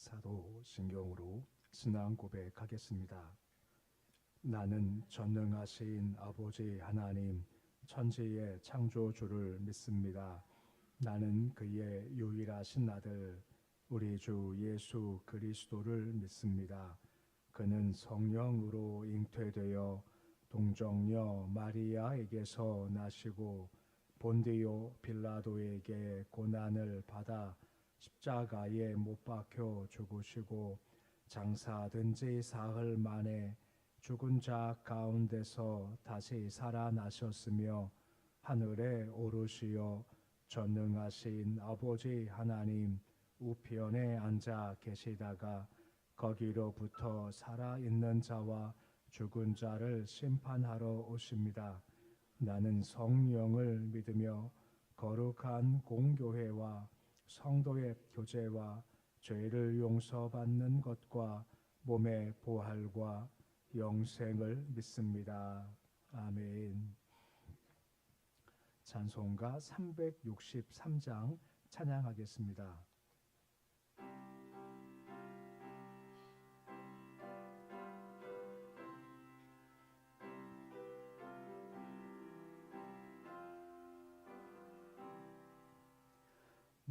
사도신경으로 신앙 고백하겠습니다. 나는 전능하신 아버지 하나님 천지의 창조주를 믿습니다. 나는 그의 유일하신 아들 우리 주 예수 그리스도를 믿습니다. 그는 성령으로 잉태되어 동정녀 마리아에게서 나시고 본디오 빌라도에게 고난을 받아 십자가에 못 박혀 죽으시고 장사된 지 사흘 만에 죽은 자 가운데서 다시 살아나셨으며 하늘에 오르시어 전능하신 아버지 하나님 우편에 앉아 계시다가 거기로부터 살아있는 자와 죽은 자를 심판하러 오십니다. 나는 성령을 믿으며 거룩한 공교회와 성도의 교제와 죄를 용서받는 것과 몸의 부활과 영생을 믿습니다. 아멘. 찬송가 363장 찬양하겠습니다.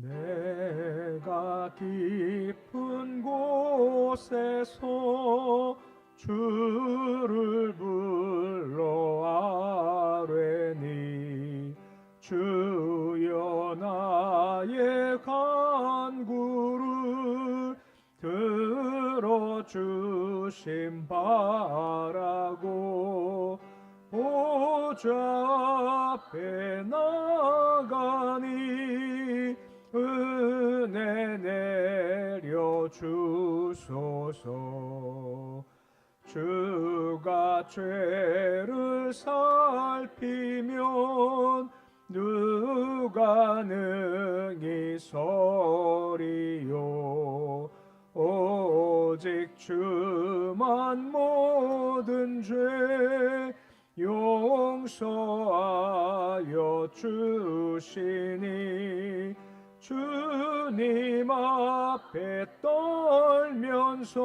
내가 깊은 곳에서 주를 불러 아뢰니 주여 나의 간구를 들어주심 바라고 보좌 앞에 나가니 은혜 내려 주소서. 주가 죄를 살피면 누가 능히 서리요. 오직 주만 모든 죄 용서하여 주시니 주님 앞에 떨면서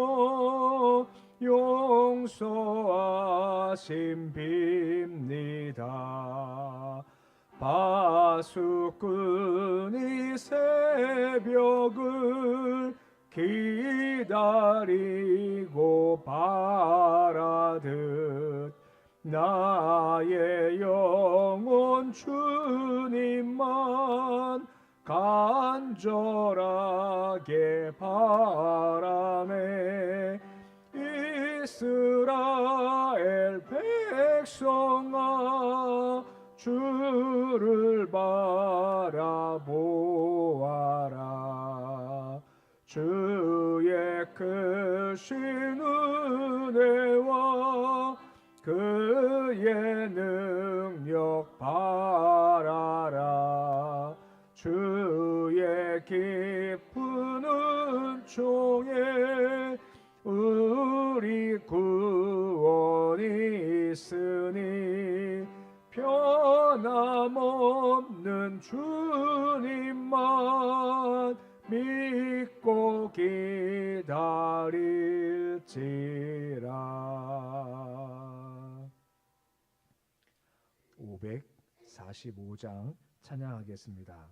용서하심 빕니다. 파수꾼이 새벽을 기다리고 바라듯 나의 영혼 주님만 간절하게 바라네. 이스라엘 백성아 주를 바라보아라. 주의 크신 은혜와 그의 능력 바라라. 주의 깊은 은총에 우리 구원이 있으니 변함없는 주님만 믿고 기다릴지라. 545장 찬양하겠습니다.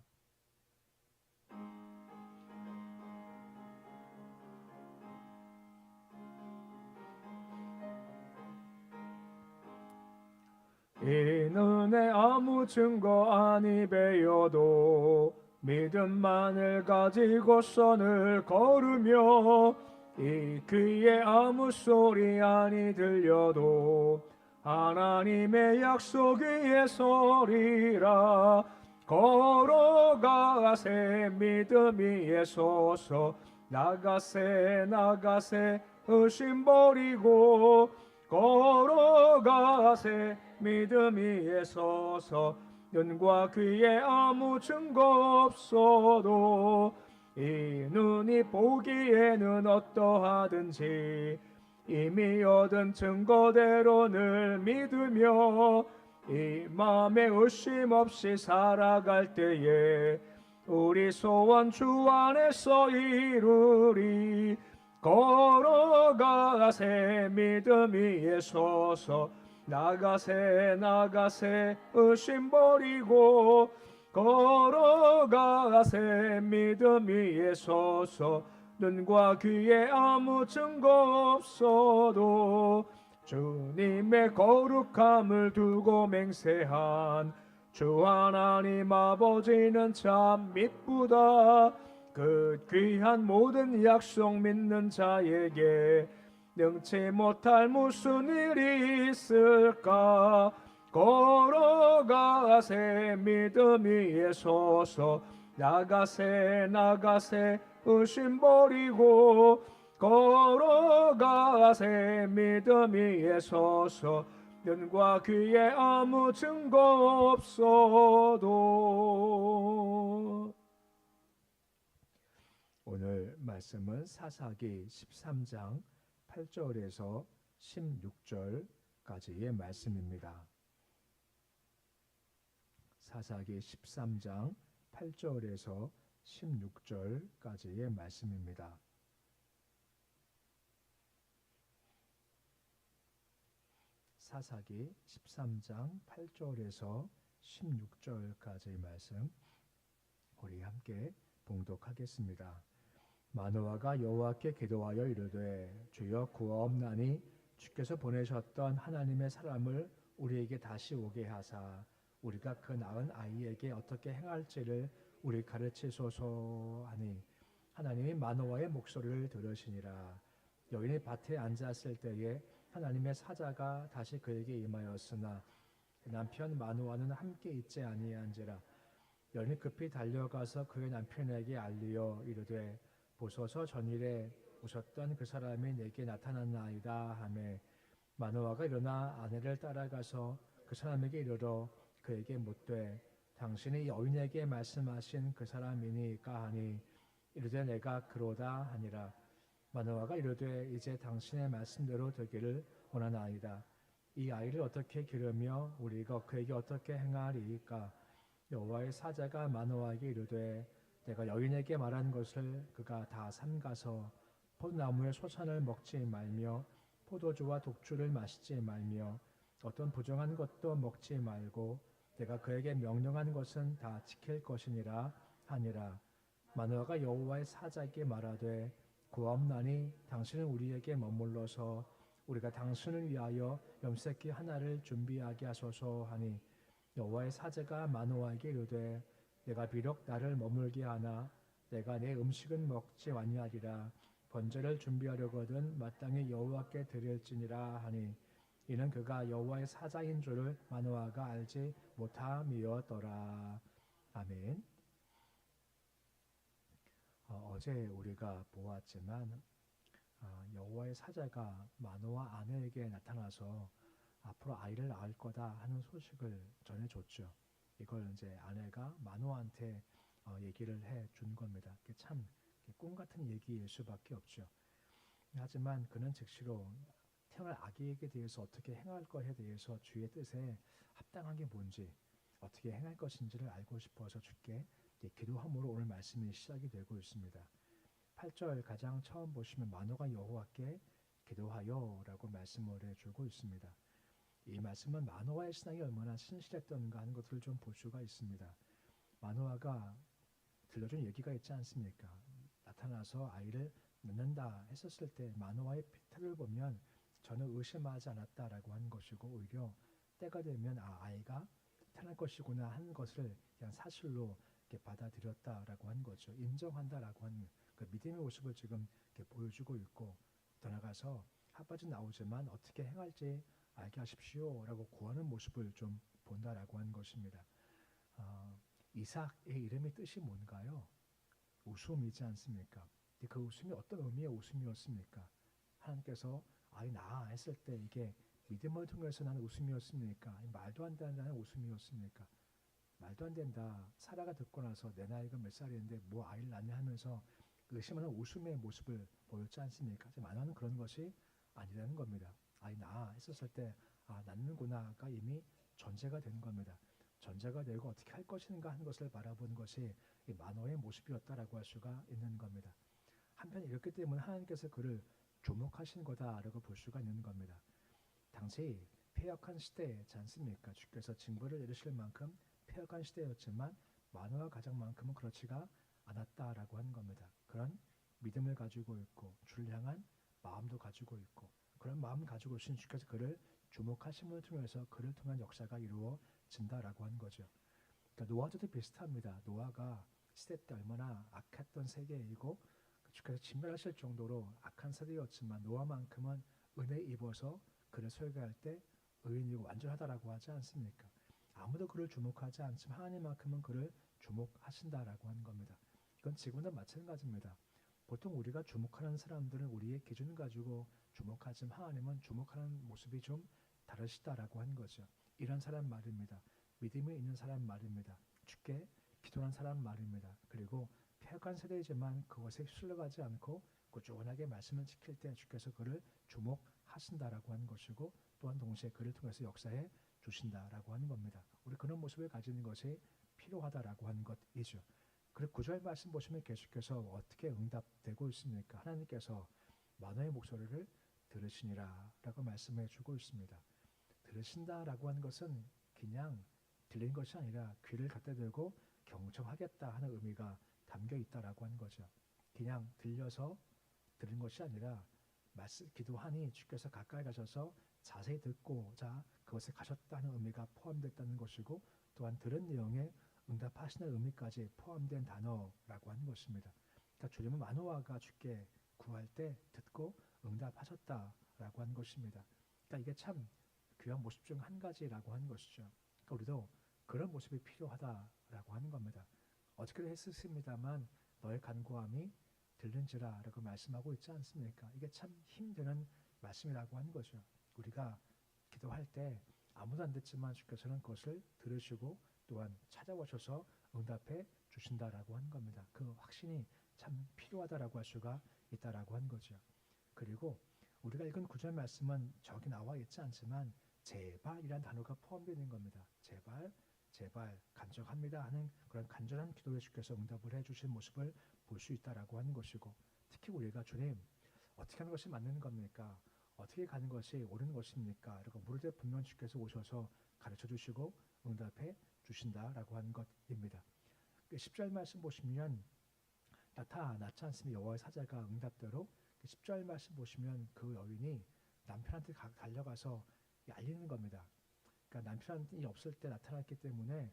이 눈에 아무 증거 아니 배여도 믿음만을 가지고 선을 걸으며 이 귀에 아무 소리 아니 들려도 하나님의 약속 위에 서리라. 걸어가세 믿음 위에 서서 나가세 의심 버리고 걸어가세 믿음 위에 서서 눈과 귀에 아무 증거 없어도 이 눈이 보기에는 어떠하든지 이미 얻은 증거대로 늘 믿으며 이 마음에 의심 없이 살아갈 때에 우리 소원 주 안에서 이루리. 걸어가세 믿음 위에 서서 나가세 의심 버리고 걸어가세 믿음 위에 서서 눈과 귀에 아무 증거 없어도 주님의 거룩함을 두고 맹세한 주 하나님 아버지는 참 미쁘다. 그 귀한 모든 약속 믿는 자에게 능치 못할 무슨 일이 있을까. 걸어가세 믿음 위에 서서 나가세 의심 버리고 걸어가세 믿음 위에 서서 눈과 귀에 아무 증거 없어도. 오늘 말씀은 사사기 13장 8절에서 16절까지의 말씀입니다. 사사기 13장 8절에서 16절까지의 말씀입니다. 사사기 13장 8절에서 16절까지의 말씀 우리 함께 봉독하겠습니다. 마노아가 여호와께 기도하여 이르되 주여 구하옵나니 주께서 보내셨던 하나님의 사람을 우리에게 다시 오게 하사 우리가 그 낳은 아이에게 어떻게 행할지를 우리 가르치소서 하니 하나님이 마노아의 목소리를 들으시니라. 여인이 밭에 앉았을 때에 하나님의 사자가 다시 그에게 임하였으나 남편 마노아는 함께 있지 아니한지라. 여인이 급히 달려가서 그의 남편에게 알리어 이르되 보소서 전일에 오셨던 그 사람이 내게 나타났나이다 하매 마노아가 일어나 아내를 따라가서 그 사람에게 이르러 그에게 묻되 당신이 여인에게 말씀하신 그 사람이니까 하니 이르되 내가 그로다 하니라. 마노아가 이르되 이제 당신의 말씀대로 되기를 원하나이다. 이 아이를 어떻게 기르며 우리가 그에게 어떻게 행하리이까. 여호와의 사자가 마노아에게 이르되 내가 여인에게 말한 것을 그가 다 삼가서 포도나무의 소산을 먹지 말며 포도주와 독주를 마시지 말며 어떤 부정한 것도 먹지 말고 내가 그에게 명령한 것은 다 지킬 것이니라 하니라. 마노아가 여호와의 사자에게 말하되 구하옵나니 당신은 우리에게 머물러서 우리가 당신을 위하여 염색기 하나를 준비하게 하소서 하니 여호와의 사자가 마노아에게 이르되 내가 비록 나를 머물게 하나 내가 내 음식은 먹지 아니하리라. 번제를 준비하려거든 마땅히 여호와께 드릴지니라 하니 이는 그가 여호와의 사자인 줄을 마노아가 알지 못함이었더라. 아멘. 어제 우리가 보았지만 여호와의 사자가 마노아 아내에게 나타나서 앞으로 아이를 낳을 거다 하는 소식을 전해줬죠. 이걸 이제 아내가 마노아한테 얘기를 해준 겁니다. 참 꿈 같은 얘기일 수밖에 없죠. 하지만 그는 즉시로 태어날 아기에게 대해서 어떻게 행할 것에 대해서 주의 뜻에 합당한 게 뭔지 어떻게 행할 것인지를 알고 싶어서 주께 기도함으로 오늘 말씀이 시작이 되고 있습니다. 8절 가장 처음 보시면 마노아가 여호와께 기도하여 라고 말씀을 해주고 있습니다. 이 말씀은 마노아의 신앙이 얼마나 신실했던가 하는 것들을 좀 볼 수가 있습니다. 마노아가 들려준 얘기가 있지 않습니까? 나타나서 아이를 낳는다 했었을 때 마노아의 태도를 보면 저는 의심하지 않았다라고 하는 것이고 오히려 때가 되면 아이가 태어날 것이구나 하는 것을 그냥 사실로 이렇게 받아들였다라고 하는 거죠. 인정한다라고 하는 그 믿음의 모습을 지금 이렇게 보여주고 있고 더 나가서 하빠진 나오지만 어떻게 행할지 알게 하십시오라고 구하는 모습을 좀 본다라고 하는 것입니다. 이삭의 이름의 뜻이 뭔가요? 웃음이지 않습니까? 그 웃음이 어떤 의미의 웃음이었습니까? 하나님께서 아이 낳아 했을 때 이게 믿음을 통해서 나는 웃음이었습니까? 말도 안 된다는 웃음이었습니까? 말도 안 된다. 사라가 듣고 나서 내 나이가 몇 살인데 뭐 아이를 낳냐 하면서 의심하는 웃음의 모습을 보였지 않습니까? 마노아는 그런 것이 아니라는 겁니다. 아이 낳아 했었을 때 낳는구나가 이미 전제가 된 겁니다. 전제가 되고 어떻게 할 것인가 하는 것을 바라본 것이 이 마노아의 모습이었다라고 할 수가 있는 겁니다. 한편 이렇기 때문에 하나님께서 그를 주목하신 거다라고 볼 수가 있는 겁니다. 당시 패역한 시대지 않습니까? 주께서 징벌을 내리실 만큼 패역한 시대였지만 마노아 가정만큼은 그렇지가 않았다라고 하는 겁니다. 그런 믿음을 가지고 있고 주를 향한 마음도 가지고 있고 그런 마음 가지고 오신 주께서 그를 주목하심을 통해서 그를 통한 역사가 이루어진다라고 하는 거죠. 그러니까 노아도 비슷합니다. 노아가 시대 때 얼마나 악했던 세계이고 주께서 진멸하실 정도로 악한 세대였지만 노아만큼은 은혜 입어서 그를 설교할 때 의인이고 완전하다라고 하지 않습니까? 아무도 그를 주목하지 않지만 하나님만큼은 그를 주목하신다라고 하는 겁니다. 이건 지금도 마찬가지입니다. 보통 우리가 주목하는 사람들은 우리의 기준을 가지고 주목하지만 하나님은 주목하는 모습이 좀 다르시다라고 하는 거죠. 이런 사람 말입니다. 믿음이 있는 사람 말입니다. 주께 기도하는 사람 말입니다. 그리고 패역한 세대이지만 그것에 휩쓸려가지 않고 꾸준하게 말씀을 지킬 때 주께서 그를 주목하신다라고 하는 것이고 또한 동시에 그를 통해서 역사해 주신다라고 하는 겁니다. 우리 그런 모습을 가지는 것이 필요하다라고 하는 것이죠. 그리고 9절 말씀 보시면 계속해서 어떻게 응답되고 있습니까? 하나님께서 마노아의 목소리를 들으시니라 라고 말씀해 주고 있습니다. 들으신다라고 하는 것은 그냥 들린 것이 아니라 귀를 갖다 대고 경청하겠다 하는 의미가 담겨 있다라고 하는 거죠. 그냥 들려서 들은 것이 아니라 말씀 기도하니 주께서 가까이 가셔서 자세히 듣고자 그것에 가셨다는 의미가 포함됐다는 것이고 또한 들은 내용에 응답하시는 의미까지 포함된 단어라고 하는 것입니다. 그러니까 주님은 마노아가 주께 구할 때 듣고 응답하셨다라고 하는 것입니다. 그러니까 이게 참 귀한 모습 중 한 가지라고 하는 것이죠. 그러니까 우리도 그런 모습이 필요하다라고 하는 겁니다. 어저께도 했었습니다만 너의 간구함이 들린지라라고 말씀하고 있지 않습니까? 이게 참 힘드는 말씀이라고 하는 거죠. 우리가 기도할 때 아무도 안 듣지만 주께서는 그것을 들으시고 또한 찾아오셔서 응답해 주신다라고 하는 겁니다. 그 확신이 참 필요하다라고 할 수가 있다라고 하는 거죠. 그리고 우리가 읽은 구절 말씀은 저기 나와 있지 않지만 제발이란 단어가 포함되어 있는 겁니다. 제발, 제발 간절합니다 하는 그런 간절한 기도에 주께서 응답을 해주신 모습을 볼 수 있다라고 하는 것이고 특히 우리가 주님 어떻게 하는 것이 맞는 겁니까? 어떻게 가는 것이 옳은 것입니까? 이렇게 물을 때 분명 주께서 오셔서 가르쳐 주시고 응답해 주신다라고 하는 것입니다. 10절 말씀 보시면 나타났지 않습니까? 여호와의 사자가 응답대로 10절 말씀 보시면 그 여인이 남편한테 달려가서 알리는 겁니다. 그러니까 남편이 없을 때 나타났기 때문에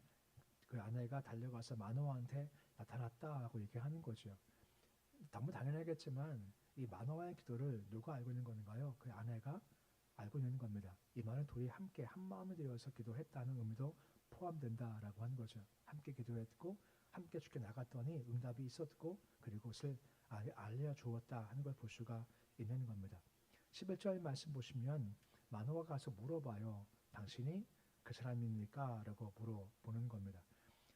그 아내가 달려가서 마노아한테 나타났다 하고 얘기하는 거죠. 너무 당연하겠지만 이 마노아의 기도를 누가 알고 있는 건가요? 그 아내가 알고 있는 겁니다. 이 말은 둘이 함께 한 마음이 되어서 기도했다는 의미도 포함된다라고 하는 거죠. 함께 기도했고 함께 주께 나갔더니 응답이 있었고 그리고 그것을 알려주었다 하는 걸 볼 수가 있는 겁니다. 11절 말씀 보시면 마노아가 가서 물어봐요. 당신이 그 사람입니까? 라고 물어보는 겁니다.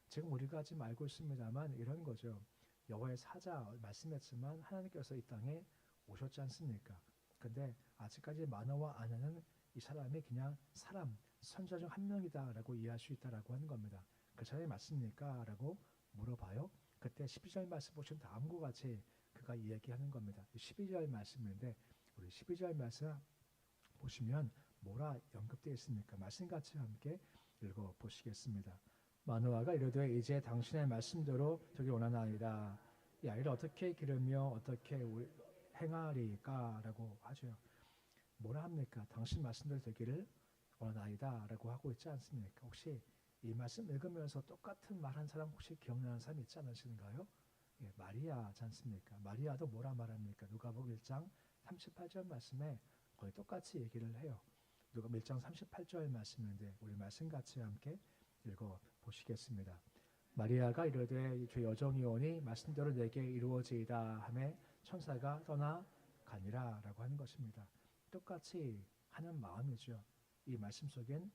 지금 우리가 지금 알고 있습니다만 이런 거죠. 여호와의 사자 말씀했지만 하나님께서 이 땅에 오셨지 않습니까? 근데 아직까지 마노아 아내는 이 사람이 그냥 사람, 선자 중 한 명이다 라고 이해할 수 있다라고 하는 겁니다. 그 사람이 맞습니까? 라고 물어봐요. 그때 12절 말씀 보시면 다음과 같이 그가 이야기하는 겁니다. 12절 말씀인데 우리 12절 말씀 보시면 뭐라 언급되어 있습니까? 말씀 같이 함께 읽어보시겠습니다. 마노아가 이르되 이제 당신의 말씀대로 되기 원하나이다. 이 아이를 어떻게 기르며 어떻게 행하리까? 라고 하죠. 뭐라 합니까? 당신 말씀대로 되기를 원하나이다 라고 하고 있지 않습니까? 혹시 이 말씀 읽으면서 똑같은 말 한 사람 혹시 기억나는 사람 있지 않으신가요? 예, 마리아지 않습니까? 마리아도 뭐라 말합니까? 누가복음 1장 38절 말씀에 거의 똑같이 얘기를 해요. 누가복음 1장 38절 말씀인데 우리 말씀 같이 함께 읽어보시겠습니다. 마리아가 이르되 주 여정이오니 말씀대로 내게 이루어지이다 하매 천사가 떠나가니라 라고 하는 것입니다. 똑같이 하는 마음이죠. 이 말씀 속엔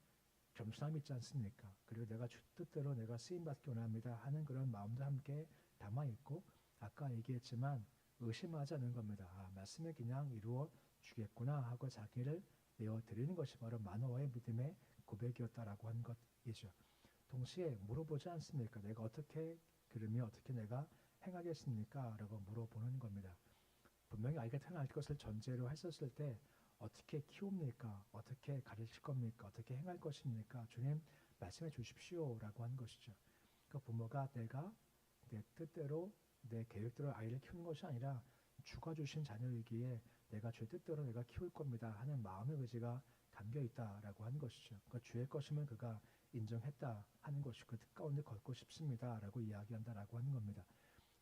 겸손함이 있지 않습니까? 그리고 내가 주 뜻대로 내가 쓰임받기 원합니다 하는 그런 마음도 함께 담아있고 아까 얘기했지만 의심하지 않는 겁니다. 말씀이 그냥 이루어 주겠구나 하고 자기를 내어드리는 것이 바로 마노아의 믿음의 고백이었다라고 하는 것이죠. 동시에 물어보지 않습니까? 내가 어떻게 그러면 어떻게 내가 행하겠습니까? 라고 물어보는 겁니다. 분명히 아이가 태어날 것을 전제로 했었을 때 어떻게 키웁니까? 어떻게 가르칠 겁니까? 어떻게 행할 것입니까? 주님 말씀해 주십시오 라고 한 것이죠. 그 부모가 내가 내 뜻대로 내 계획대로 아이를 키우는 것이 아니라 주가 주신 자녀이기에 내가 주의 뜻대로 내가 키울 겁니다 하는 마음의 의지가 담겨 있다라고 한 것이죠. 그 주의 것이면 그가 인정했다 하는 것이 그 뜻 가운데 걷고 싶습니다라고 이야기한다라고 하는 겁니다.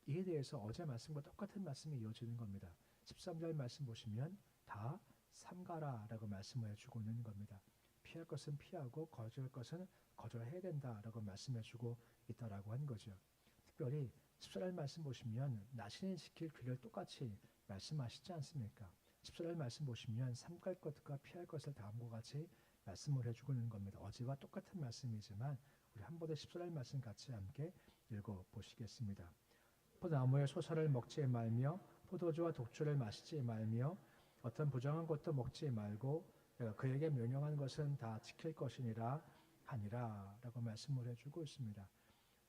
이에 대해서 어제 말씀과 똑같은 말씀이 이어지는 겁니다. 13절 말씀 보시면 다 삼가라라고 말씀을 해주고 있는 겁니다. 피할 것은 피하고 거절할 것은 거절해야 된다라고 말씀해주고 있다라고 한 거죠. 특별히 14절 말씀 보시면 나신이 지킬 귀를 똑같이 말씀하시지 않습니까? 14절 말씀 보시면 삼갈 것과 피할 것을 다음과 같이 말씀을 해주고 있는 겁니다. 어제와 똑같은 말씀이지만 우리 한 번 더 14절 말씀 같이 함께 읽어보시겠습니다. 포도나무의 소사를 먹지 말며 포도주와 독주를 마시지 말며 어떤 부정한 것도 먹지 말고 내가 그에게 명령한 것은 다 지킬 것이니라 하니라 라고 말씀을 해주고 있습니다.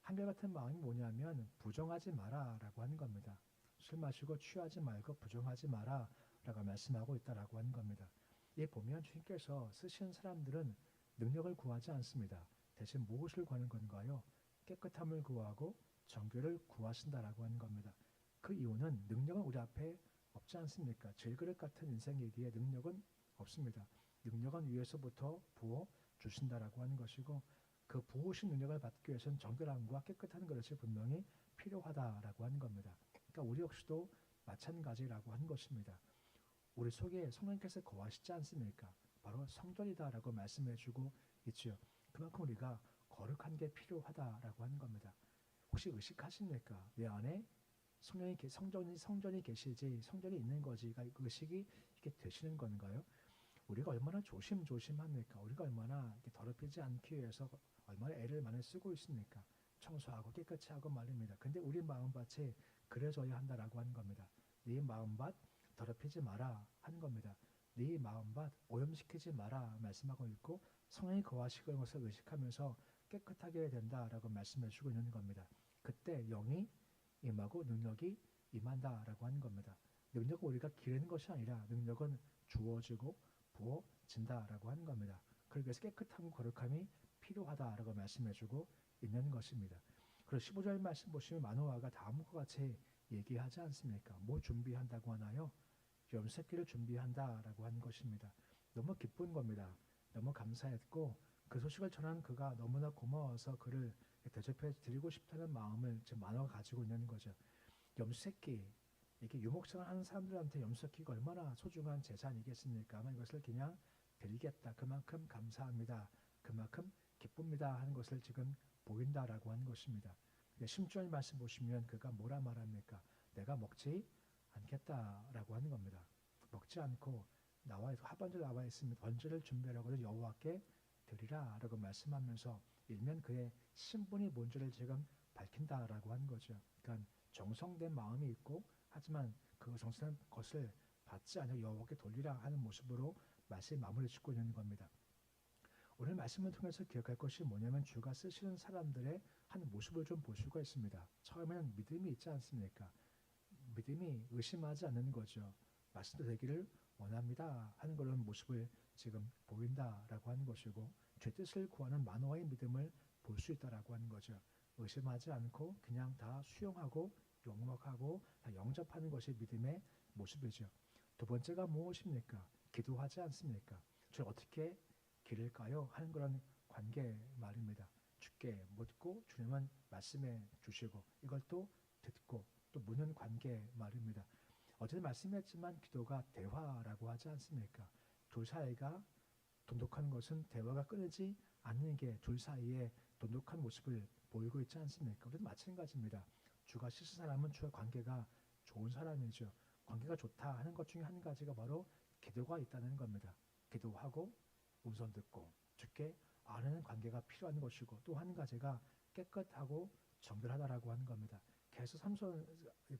한결같은 마음이 뭐냐면 부정하지 마라 라고 하는 겁니다. 술 마시고 취하지 말고 부정하지 마라 라고 말씀하고 있다라고 하는 겁니다. 이 보면 주님께서 쓰시는 사람들은 능력을 구하지 않습니다. 대신 무엇을 구하는 건가요? 깨끗함을 구하고 정결을 구하신다라고 하는 겁니다. 그 이유는 능력은 우리 앞에 없지 않습니까? 질그릇 같은 인생이기에 능력은 없습니다. 능력은 위에서부터 부어 주신다라고 하는 것이고 그 부으신 능력을 받기 위해서는 정결함과 깨끗한 그릇이 분명히 필요하다라고 하는 겁니다. 그러니까 우리 역시도 마찬가지라고 하는 것입니다. 우리 속에 성령께서 거하시지 않습니까? 바로 성전이다라고 말씀해주고 있지요. 그만큼 우리가 거룩한 게 필요하다라고 하는 겁니다. 혹시 의식하십니까? 내 안에 성전이 계시지 성전이 있는 거지가 의식이 이렇게 되시는 건가요? 우리가 얼마나 조심합니까? 우리가 얼마나 이렇게 더럽히지 않기 위해서 얼마나 애를 많이 쓰고 있습니까? 청소하고 깨끗이 하고 말입니다. 근데 우리 마음밭이 그래져야 한다라고 하는 겁니다. 네 마음밭 더럽히지 마라 하는 겁니다. 네 마음밭 오염시키지 마라 말씀하고 있고 성령이 거하시는 것을 의식하면서 깨끗하게 해야 된다라고 말씀해 주고 있는 겁니다. 그때 영이 임하고 능력이 임한다라고 하는 겁니다. 능력은 우리가 기르는 것이 아니라 능력은 주어지고 부어진다라고 하는 겁니다. 그래서 깨끗함과 거룩함이 필요하다라고 말씀해주고 있는 것입니다. 그리고 15절 말씀 보시면 마노아가 다음과 같이 얘기하지 않습니까? 뭐 준비한다고 하나요? 염색기를 준비한다라고 하는 것입니다. 너무 기쁜 겁니다. 너무 감사했고 그 소식을 전한 그가 너무나 고마워서 그를 대접해 드리고 싶다는 마음을 지금 마노아가 가지고 있는 거죠. 염색기 이게 유목생활 하는 사람들한테 염색기가 얼마나 소중한 재산이겠습니까? 이것을 그냥 드리겠다. 그만큼 감사합니다. 그만큼 기쁩니다 하는 것을 지금 보인다라고 하는 것입니다. 16절 말씀 보시면 그가 뭐라 말합니까? 내가 먹지 않겠다라고 하는 겁니다. 먹지 않고 하반절 나와 있습니다. 번제를 준비하라고 여호와께 드리라라고 말씀하면서 일면 그의 신분이 뭔지를 지금 밝힌다라고 하는 거죠. 그러니까 정성된 마음이 있고 하지만 그 정성된 것을 받지 않아 여호와께 돌리라 하는 모습으로 말씀이 마무리 짓고 있는 겁니다. 오늘 말씀을 통해서 기억할 것이 뭐냐면 주가 쓰시는 사람들의 한 모습을 좀 볼 수가 있습니다. 처음에는 믿음이 있지 않습니까? 믿음이 의심하지 않는 거죠. 말씀도 되기를 원합니다 하는 그런 모습을 지금 보인다라고 하는 것이고 죄 뜻을 구하는 만호의 믿음을 볼 수 있다라고 하는 거죠. 의심하지 않고 그냥 다 수용하고 용납하고 다 영접하는 것이 믿음의 모습이죠. 두 번째가 무엇입니까? 기도하지 않습니까? 저 어떻게 기를까요? 하는 그런 관계 말입니다. 주께 묻고 주님은 말씀해 주시고 이걸 또 듣고 또 묻는 관계 말입니다. 어제도 말씀했지만 기도가 대화라고 하지 않습니까? 둘 사이가 돈독한 것은 대화가 끊이지 않는 게 둘 사이에 돈독한 모습을 보이고 있지 않습니까? 우리도 마찬가지입니다. 주가 쓰신 사람은 주와 관계가 좋은 사람이죠. 관계가 좋다 하는 것 중에 한 가지가 바로 기도가 있다는 겁니다. 기도하고 음성 듣고 주께 아는 관계가 필요한 것이고 또 한 가지가 깨끗하고 정결하다라고 하는 겁니다. 계속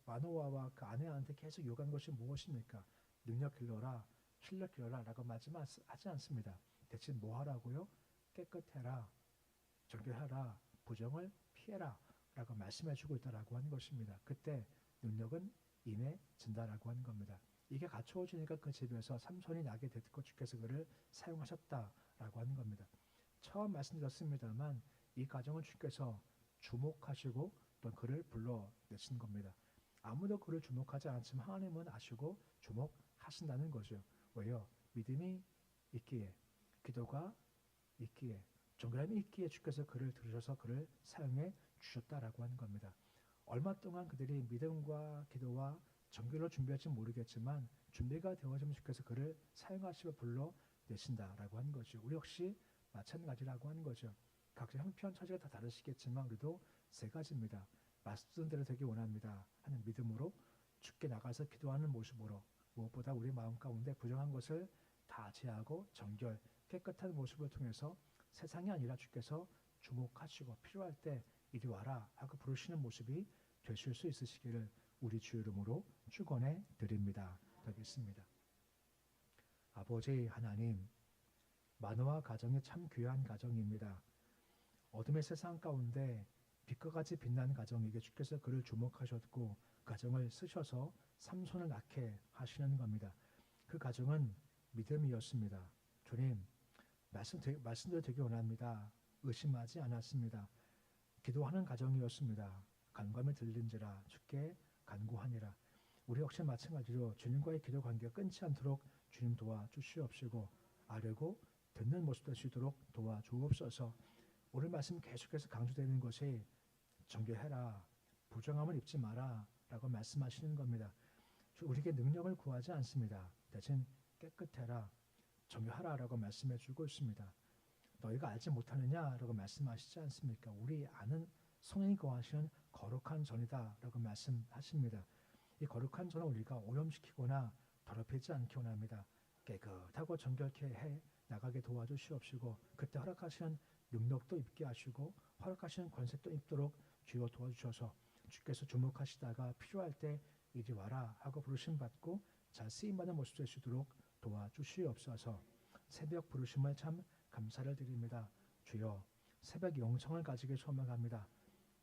마노아와 그 아내한테 계속 요구한 것이 무엇입니까? 능력 길러라, 실력 길러라 라고 말씀하지 않습니다. 대신 뭐 하라고요? 깨끗해라, 정결하라, 부정을 피해라 라고 말씀해 주고 있다라고 하는 것입니다. 그때 능력은 임해진다라고 하는 겁니다. 이게 갖추어지니까 그 집에서 삼손이 나게 됐고 주께서 그를 사용하셨다라고 하는 겁니다. 처음 말씀드렸습니다만 이 가정은 주께서 주목하시고 또 그를 불러내신 겁니다. 아무도 그를 주목하지 않지만 하나님은 아시고 주목하신다는 거죠. 왜요? 믿음이 있기에, 기도가 있기에, 정결함이 있기에 주께서 그를 들으셔서 그를 사용해 주셨다라고 하는 겁니다. 얼마 동안 그들이 믿음과 기도와 정결로 준비할지 모르겠지만 준비가 되어지면 주께서 그를 사용하시고 불러내신다라고 하는 거죠. 우리 역시 마찬가지라고 하는 거죠. 각자 형편 처지가 다 다르시겠지만 우리도 세 가지입니다. 말씀드린 대로 되기 원합니다 하는 믿음으로, 주께 나가서 기도하는 모습으로, 무엇보다 우리 마음 가운데 부정한 것을 다 제하고 정결 깨끗한 모습을 통해서 세상이 아니라 주께서 주목하시고 필요할 때 이리 와라 하고 부르시는 모습이 되실 수 있으시기를 우리 주 이름으로 축원해 드립니다. 되겠습니다. 아버지 하나님, 마노아 가정이 참 귀한 가정입니다. 어둠의 세상 가운데 빛과 같이 빛난 가정에게 주께서 그를 주목하셨고 가정을 쓰셔서 삼손을 낳게 하시는 겁니다. 그 가정은 믿음이었습니다. 주님, 말씀대로 되기 원합니다. 의심하지 않았습니다. 기도하는 가정이었습니다. 간구함이 들린지라 주께 간구하니라. 우리 역시 마찬가지로 주님과의 기도 관계가 끊지 않도록 주님 도와주시옵시고 아뢰고 듣는 모습 될 수 있도록 도와주옵소서. 오늘 말씀 계속해서 강조되는 것이 정결해라, 부정함을 입지 마라 라고 말씀하시는 겁니다. 우리에게 능력을 구하지 않습니다. 대신 깨끗해라, 정결하라 라고 말씀해 주고 있습니다. 너희가 알지 못하느냐 라고 말씀하시지 않습니까? 우리 아는 성령이 거하시는 거룩한 전이다 라고 말씀하십니다. 이 거룩한 전을 우리가 오염시키거나 더럽히지 않게 원합니다. 깨끗하고 정결케 해 나가게 도와주시옵시고 그때 허락하시는 능력도 입게 하시고 허락하시는 권세도 입도록 주여 도와주셔서 주께서 주목하시다가 필요할 때 이리 와라 하고 부르심 받고 잘 쓰임받는 모습 될 수 있도록 도와주시옵소서. 새벽 부르심을 참 감사를 드립니다. 주여, 새벽 영성을 가지게 소망합니다.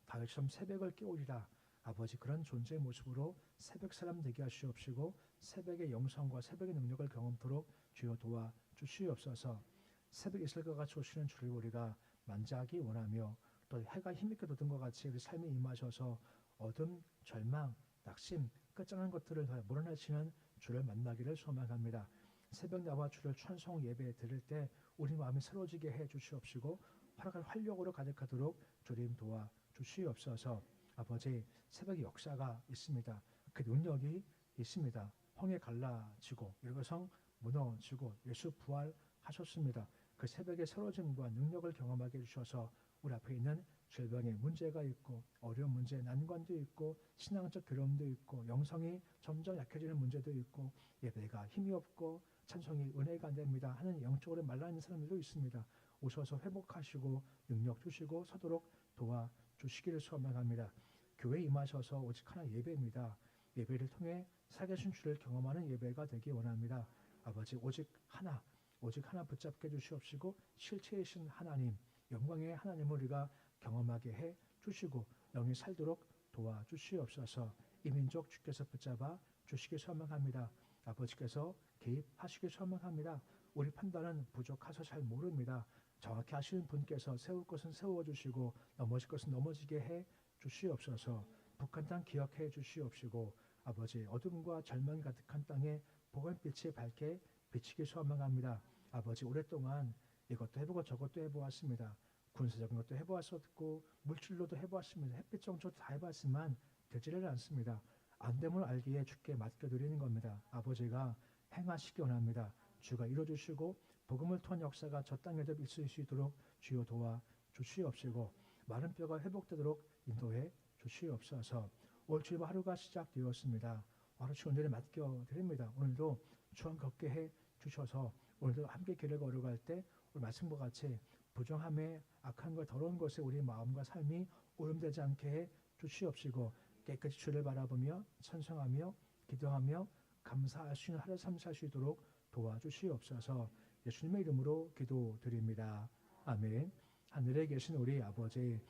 다윗처럼 새벽을 깨우리라. 아버지, 그런 존재의 모습으로 새벽 사람 되게 하시옵시고 새벽의 영성과 새벽의 능력을 경험토록 주여 도와주시옵소서. 새벽 이슬과 같이 오시는 주를 우리가 만지하기 원하며 또 해가 힘있게 돋은 것 같이 우리 삶에 임하셔서 어둠, 절망, 낙심, 끝장난 것들을 다 몰아내시는 주를 만나기를 소망합니다. 새벽 나와 주를 찬송 예배 드릴 때 우리 마음이 새로워지게 해 주시옵시고 활약한 활력으로 가득하도록 주님 도와주시옵소서. 아버지, 새벽의 역사가 있습니다. 그 능력이 있습니다. 홍해 갈라지고 여리고성 무너지고 예수 부활하셨습니다. 그 새벽의 새로짐과 능력을 경험하게 해주셔서 우리 앞에 있는 질병의 문제가 있고 어려운 문제, 난관도 있고 신앙적 괴로움도 있고 영성이 점점 약해지는 문제도 있고 예배가 힘이 없고 찬송이 은혜가 안 됩니다 하는 영적으로 말라있는 사람들도 있습니다. 오셔서 회복하시고 능력 주시고 서도록 도와주시기를 소망합니다. 교회에 임하셔서 오직 하나 예배입니다. 예배를 통해 살아계신 주를 경험하는 예배가 되기 원합니다. 아버지, 오직 하나 붙잡게 주시옵시고 실체이신 하나님, 영광의 하나님을 우리가 경험하게 해 주시고 영이 살도록 도와주시옵소서. 이 민족 주께서 붙잡아 주시기 소망합니다. 아버지께서 개입하시기 소망합니다. 우리 판단은 부족해서 잘 모릅니다. 정확히 하시는 분께서 세울 것은 세워주시고 넘어질 것은 넘어지게 해 주시옵소서. 북한 땅 기억해 주시옵시고 아버지, 어둠과 절망이 가득한 땅에 복음빛이 밝게 비치기 소망합니다. 아버지, 오랫동안 이것도 해보고 저것도 해보았습니다. 군사적인 것도 해보았었고 물질로도 해보았습니다. 햇빛 정도도 다 해봤지만 되지를 않습니다. 안 됨을 알기에 주께 맡겨드리는 겁니다. 아버지가 행하시기 원합니다. 주가 이루어주시고 복음을 통한 역사가 저 땅에도 있을 수 있도록 주여 도와주시옵시고 마른 뼈가 회복되도록 인도해 주시옵소서. 올 주일 하루가 시작되었습니다. 하루 주원들에 맡겨드립니다. 오늘도 주와 걷게 해 주셔서 오늘도 함께 길을 걸어갈 때 우리 말씀과 같이 부정함에 악한 것 더러운 것에 우리 마음과 삶이 오염되지 않게 해 주시옵시고 깨끗이 주를 바라보며 찬송하며 기도하며 감사할 수 있는 하루 삶 살 수 있도록 도와주시옵소서. 예수님의 이름으로 기도드립니다. 아멘. 하늘에 계신 우리 아버지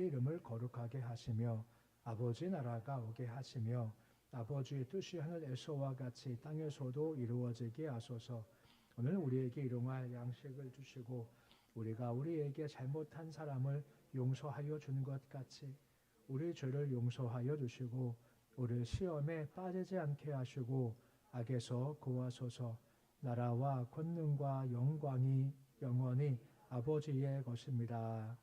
이름을 거룩하게 하시며 아버지 나라가 오게 하시며 아버지의 뜻이 하늘에서와 같이 땅에서도 이루어지게 하소서. 오늘 우리에게 일용할 양식을 주시고 우리가 우리에게 잘못한 사람을 용서하여 주는 것 같이 우리 죄를 용서하여 주시고 우리 시험에 빠지지 않게 하시고 악에서 구하소서. 나라와 권능과 영광이 영원히 아버지의 것입니다.